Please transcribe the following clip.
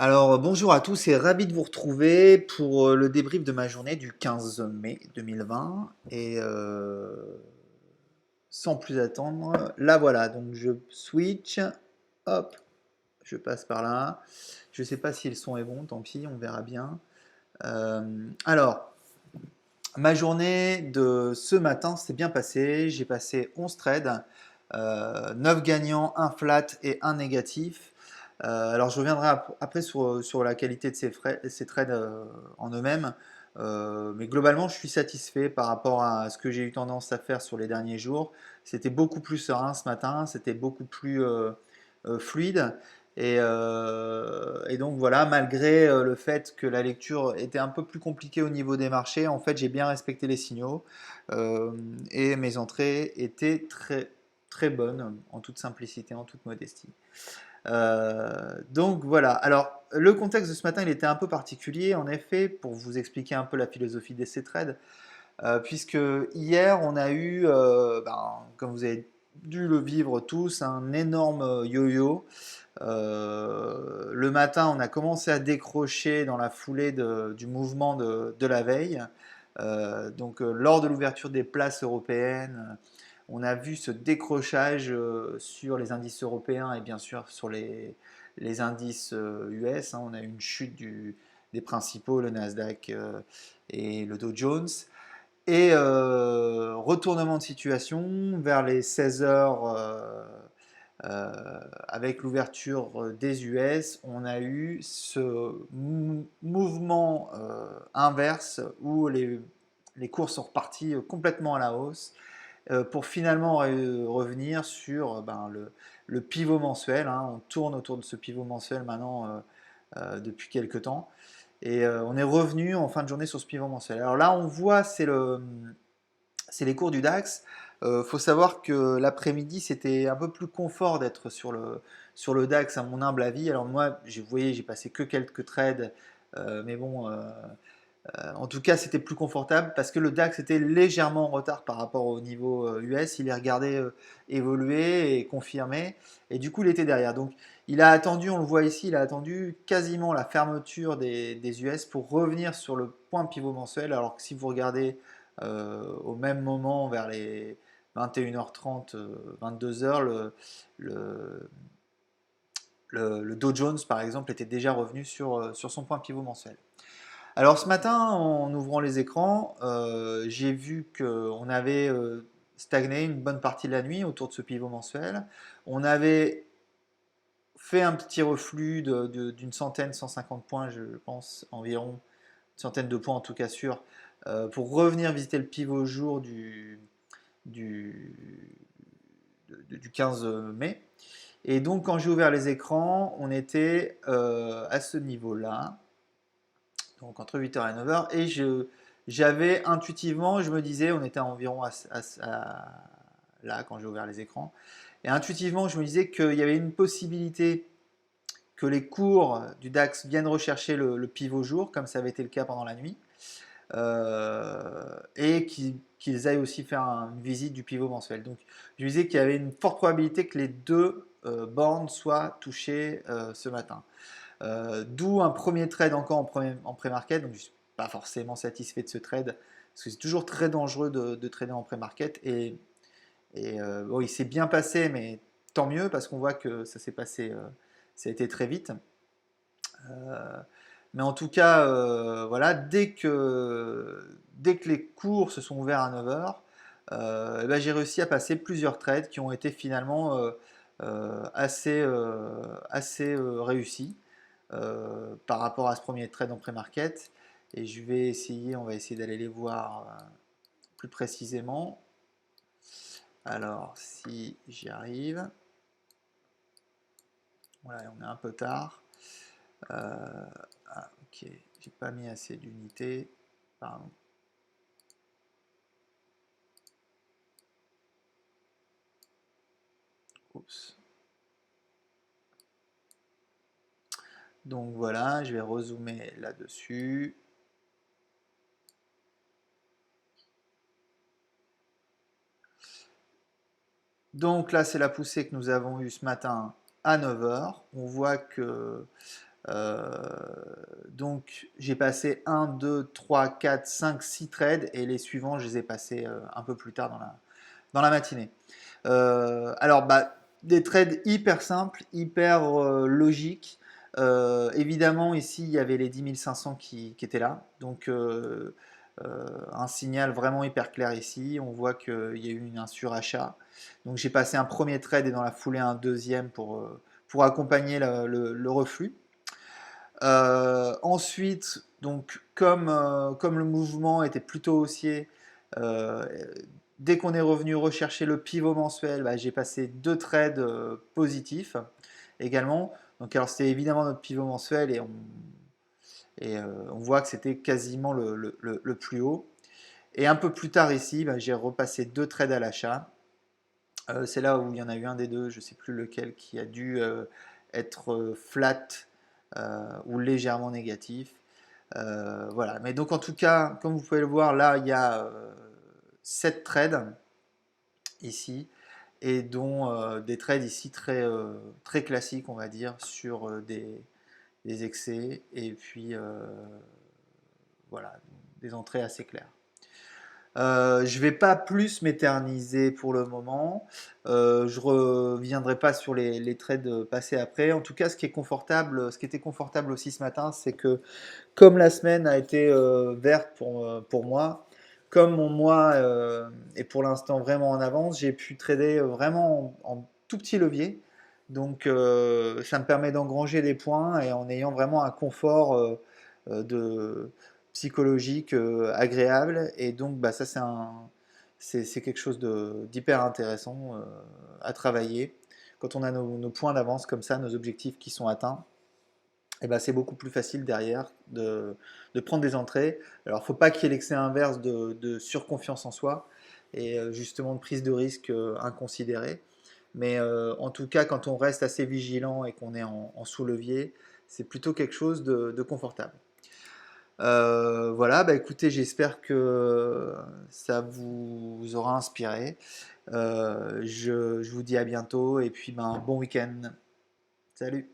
Alors, bonjour à tous et ravi de vous retrouver pour le débrief de ma journée du 15 mai 2020. Sans plus attendre, là voilà, donc je switch, hop, je passe par là. Je sais pas si le son est bon, tant pis, on verra bien. Alors, ma journée de ce matin s'est bien passée. J'ai passé 11 trades, 9 gagnants, un flat et un négatif. Alors je reviendrai après sur la qualité de ces trades en eux-mêmes. Mais globalement, je suis satisfait par rapport à ce que j'ai eu tendance à faire sur les derniers jours. C'était beaucoup plus serein ce matin, c'était beaucoup plus fluide. Et donc voilà, malgré le fait que la lecture était un peu plus compliquée au niveau des marchés, en fait j'ai bien respecté les signaux euh, et mes entrées étaient très bonnes en toute simplicité, en toute modestie. Donc voilà. Alors, le contexte de ce matin, il était un peu particulier, en effet, pour vous expliquer un peu la philosophie de ces trades, puisque hier, on a eu, comme vous avez dû le vivre tous, un énorme yo-yo. Le matin, on a commencé à décrocher dans la foulée du mouvement de la veille. Lors de l'ouverture des places européennes, on a vu ce décrochage sur les indices européens et bien sûr sur les indices US. On a eu une chute des principaux, le Nasdaq et le Dow Jones. Et retournement de situation vers les 16 heures avec l'ouverture des US, on a eu ce mouvement inverse où les cours sont repartis complètement à la hausse pour finalement revenir sur le pivot mensuel. On tourne autour de ce pivot mensuel maintenant depuis quelques temps. Et on est revenu en fin de journée sur ce pivot mensuel. Alors là, on voit, c'est les cours du DAX. Faut savoir que l'après-midi, c'était un peu plus confort d'être sur le DAX, à mon humble avis. Alors moi, vous voyez, j'ai passé que quelques trades, mais bon, en tout cas, c'était plus confortable parce que le DAX était légèrement en retard par rapport au niveau US. Il est regardé évoluer et confirmer. Et du coup, il était derrière. Donc, il a attendu, on le voit ici, il a attendu quasiment la fermeture des US pour revenir sur le point pivot mensuel. Alors que si vous regardez au même moment, vers les 21h30, 22h, le, le Dow Jones, par exemple, était déjà revenu sur son point pivot mensuel. Alors ce matin, en ouvrant les écrans, j'ai vu qu'on avait stagné une bonne partie de la nuit autour de ce pivot mensuel. On avait fait un petit reflux d'une centaine, 150 points, je pense, environ, une centaine de points en tout cas sûr, pour revenir visiter le pivot jour du, du 15 mai. Et donc quand j'ai ouvert les écrans, on était à ce niveau-là, donc entre 8h et 9h, et j'avais intuitivement, je me disais, on était environ là quand j'ai ouvert les écrans, et intuitivement je me disais qu'il y avait une possibilité que les cours du DAX viennent rechercher le pivot jour, comme ça avait été le cas pendant la nuit, et qu'ils aillent aussi faire une visite du pivot mensuel. Donc je disais qu'il y avait une forte probabilité que les deux bornes soient touchées ce matin. D'où un premier trade encore en pré-market. Donc je ne suis pas forcément satisfait de ce trade parce que c'est toujours très dangereux de trader en pré-market. Bon, il s'est bien passé, mais tant mieux parce qu'on voit que ça s'est passé, ça a été très vite. Euh, mais en tout cas, voilà, dès que les cours se sont ouverts à 9h, eh ben, j'ai réussi à passer plusieurs trades qui ont été finalement assez réussis par rapport à ce premier trade en pré-market. Et on va essayer d'aller les voir plus précisément. Alors, si j'y arrive, voilà, on est un peu tard. Ok, j'ai pas mis assez d'unités. Pardon. Oups. Donc voilà, je vais rezoomer là-dessus. Donc là, c'est la poussée que nous avons eue ce matin à 9h. On voit que Euh, donc j'ai passé 1, 2, 3, 4, 5, 6 trades et les suivants je les ai passés un peu plus tard dans la matinée. Alors bah, des trades hyper simples, hyper logiques. Évidemment ici il y avait les 10 500 qui étaient là, donc un signal vraiment hyper clair ici. On voit qu'il y a eu un surachat. Donc j'ai passé un premier trade et dans la foulée un deuxième pour accompagner le reflux. Ensuite, donc, comme le mouvement était plutôt haussier, euh, dès qu'on est revenu rechercher le pivot mensuel, bah, j'ai passé deux trades positifs également. Donc, alors c'était évidemment notre pivot mensuel et on voit que c'était quasiment le plus haut. Et un peu plus tard ici, bah, j'ai repassé deux trades à l'achat. C'est là où il y en a eu un des deux, je ne sais plus lequel, qui a dû être flat ou légèrement négatif. Voilà. Mais donc en tout cas, comme vous pouvez le voir, là il y a 7 trades ici et dont des trades ici très classiques, on va dire, sur des excès et puis voilà, des entrées assez claires. Je ne vais pas plus m'éterniser pour le moment. Je reviendrai pas sur les trades passés après. En tout cas, ce qui était confortable aussi ce matin, c'est que comme la semaine a été verte pour moi, comme mon mois est pour l'instant vraiment en avance, j'ai pu trader vraiment en tout petit levier. Donc ça me permet d'engranger des points et en ayant vraiment un confort de psychologique agréable. Et donc bah, ça c'est quelque chose d'hyper intéressant à travailler. Quand on a nos points d'avance comme ça, nos objectifs qui sont atteints, et ben, c'est beaucoup plus facile derrière de prendre des entrées. Alors, il ne faut pas qu'il y ait l'excès inverse de surconfiance en soi et justement de prise de risque inconsidérée. Mais en tout cas, quand on reste assez vigilant et qu'on est en sous-levier, c'est plutôt quelque chose de confortable. Voilà, bah écoutez, j'espère que ça vous aura inspiré. Je vous dis à bientôt et puis ben, bon week-end. Salut!